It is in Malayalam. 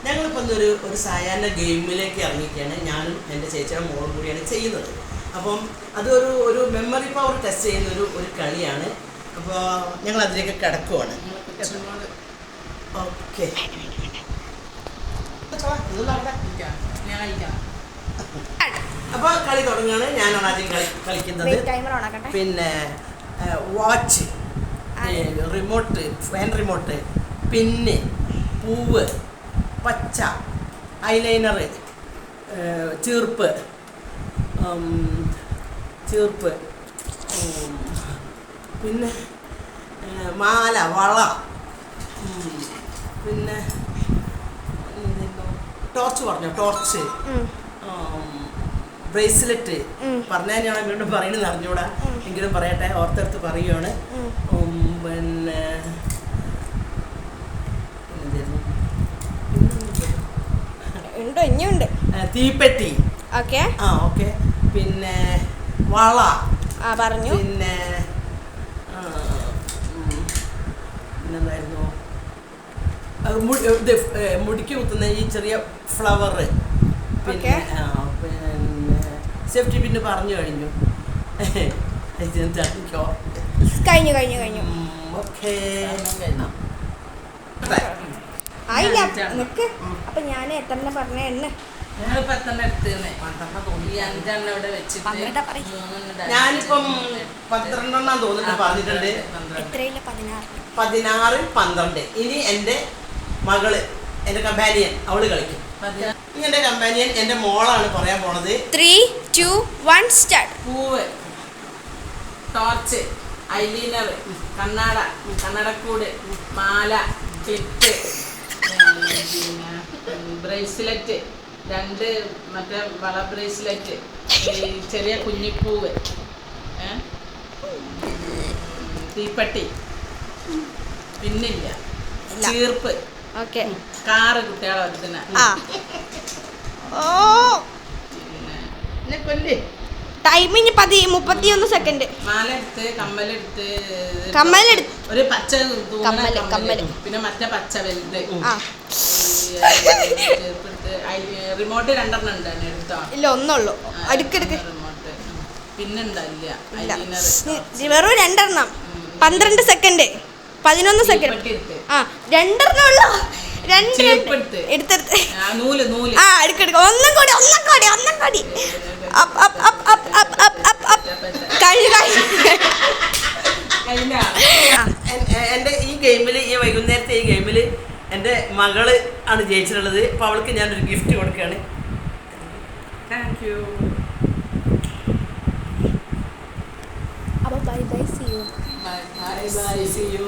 ഞങ്ങളിപ്പോൾ ഒരു സായാഹ്ന ഗെയിമിലേക്ക് ഇറങ്ങിയിരിക്കുകയാണ്. ഞാനും എൻ്റെ ചേച്ചിയുടെ മോളും കൂടിയാണ് ചെയ്യുന്നത്. അപ്പം അതൊരു മെമ്മറി പവർ ടെസ്റ്റ് ചെയ്യുന്ന ഒരു കളിയാണ്. അപ്പോൾ ഞങ്ങൾ അതിലേക്ക് കിടക്കുവാണ്. ഓക്കെ, അപ്പോൾ കളി തുടങ്ങുകയാണ്. ഞാനാണ് ആദ്യം കളിക്കുന്നത്. പിന്നെ വാച്ച്, റിമോട്ട്, ഫാൻ റിമോട്ട്, പിന്ന്, പൂവ്, പച്ച, ഐലൈനർ, ചീർപ്പ്, പിന്നെ മാല, വള, പിന്നെ ടോർച്ച് പറഞ്ഞോ, ടോർച്ച്, ബ്രേസ്ലെറ്റ് പറഞ്ഞാൽ ഞാൻ വീണ്ടും പറയുന്നത് അറിഞ്ഞൂടാ, എങ്കിലും പറയട്ടെ, ഓർത്തെടുത്ത് പറയുകയാണ്. പിന്നെ തീപ്പെട്ടി, ഓക്കെ, പിന്നെ വള പറഞ്ഞു, പിന്നെന്തായിരുന്നു, മുടിക്ക് കുത്തുന്ന ഈ ചെറിയ ഫ്ലവർ, പിന്നെ സേഫ്റ്റി പിന്നെ പറഞ്ഞു കഴിഞ്ഞു. ഓക്കെ, അപ്പൊ ഞാൻ എത്ര പറഞ്ഞ എണ്ണ ഞാനിപ്പം 12 തോന്നുന്നു പറഞ്ഞിട്ടുണ്ട്. 16, 12. ഇനി എൻ്റെ മകള്, എൻ്റെ കമ്പാനിയൻ, അവള് കളിക്കും. എൻ്റെ കമ്പാനിയൻ എൻ്റെ മോളാണ് പറയാൻ പോണത്. 3, 2, 1 സ്റ്റാർട്ട്. പൂവ്, ടോർച്ച്, ഐലൈനർ, കണ്ണാട, കണ്ണടക്കൂട്, മാല, ക്ലിപ്പ്, ബ്രേസ്ലെറ്റ്, 2 മറ്റേ വള ബ്രേസ്ലെറ്റ്, ചെറിയ കുഞ്ഞിപ്പൂവ്, തീപ്പെട്ടി, പിന്നില്ല, ചീർപ്പ്, കാറ് കുട്ടികളെ വരുന്ന, പിന്നെ കൊല്ല്. ടൈമിന് 31 സെക്കൻഡ്. മാലെടുത്ത്, കമ്മലെടുത്ത്, ഒരു പച്ച കമ്മല്, പിന്നെ മറ്റേ പച്ച വലുത്, റിമോട്ട് 2 ഉണ്ട് എടുത്തോ? ഇല്ല, ഒന്നുള്ളൂ. അടുക്കെടുക്ക്. റിമോട്ട് പിന്നെണ്ടല്ല, വെറും 2 12 സെക്കൻഡ്, 11 സെക്കൻഡ്. 2 ഉള്ളൂ. 2 എടുത്തെടുത്ത് അടുക്കെടുക്ക. ഒന്നും കൂടി. എൻ്റെ ഈ ഗെയിമിൽ, ഈ വൈകുന്നേരത്തെ ഈ ഗെയിമിൽ എൻ്റെ മകള് ആണ് ജയിച്ചിട്ടുള്ളത്. അപ്പോൾ അവൾക്ക് ഞാനൊരു ഗിഫ്റ്റ് കൊടുക്കുകയാണ്. Thank you. അപ്പോൾ bye bye, see you. Bye bye, see U.